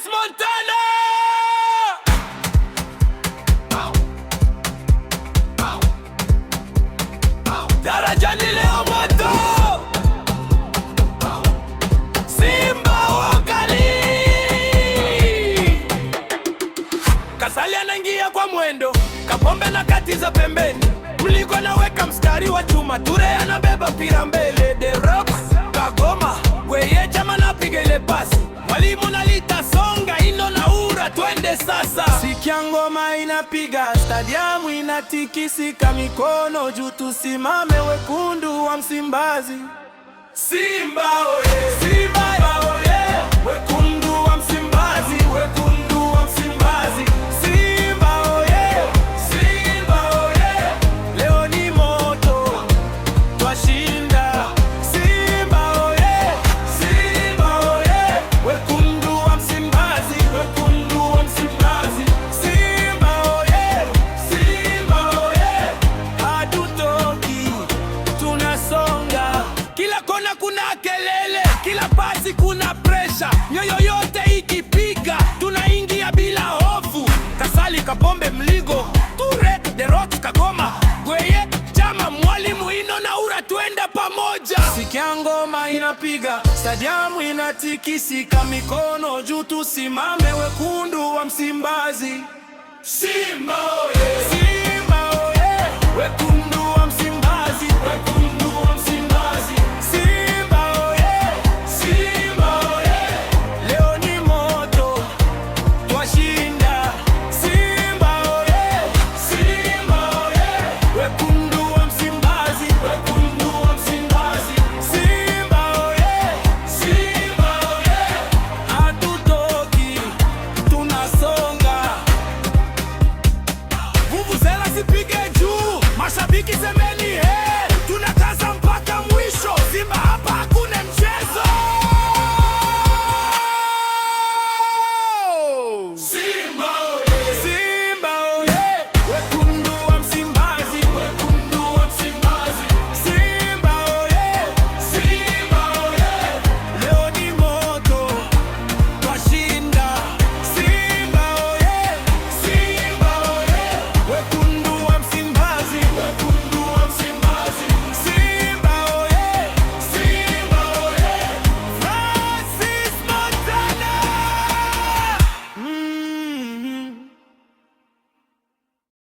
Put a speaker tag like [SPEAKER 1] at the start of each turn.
[SPEAKER 1] Chris Montana! Darajani leo moto, Simba wakali. Kasali anaingia kwa mwendo, Kapombe na kati za pembeni, Mligo naweka mstari wa chuma, Ture anabeba mpira mbele, The Rock Kagoma Gweye chama napiga ile pasi, Mwalimu nalita songa ino na ura twende sasa. Sikia ngoma inapiga, stadiamu inatikisika, mikono juu tusimame wekundu wa Msimbazi. Simba oye, Simba oye, wekundu wa Msimbazi, wekundu wa Msimbazi. Simba oye, Simba oye, leo ni moto, twashinda. Simba oye, Simba oye, wekundu wa Msimbazi, wekundu wa Msimbazi. Simba oye, Simba oye, hatutoki, tunasonga. Kila kona kuna kelele, kila pasi kuna presha, nyoyo yote ikipiga, tunaingia bila hofu. Kasali, Kapombe, Mligo, Ture, The Rock, Kagoma, Gweye, Chama, Mwalimu, ino na ura twenda pamoja. Sikia ngoma inapiga, stadiamu inatikisika, mikono juu tusimame wekundu wa Msimbazi. Simba oye, Simba oye, wekundu wa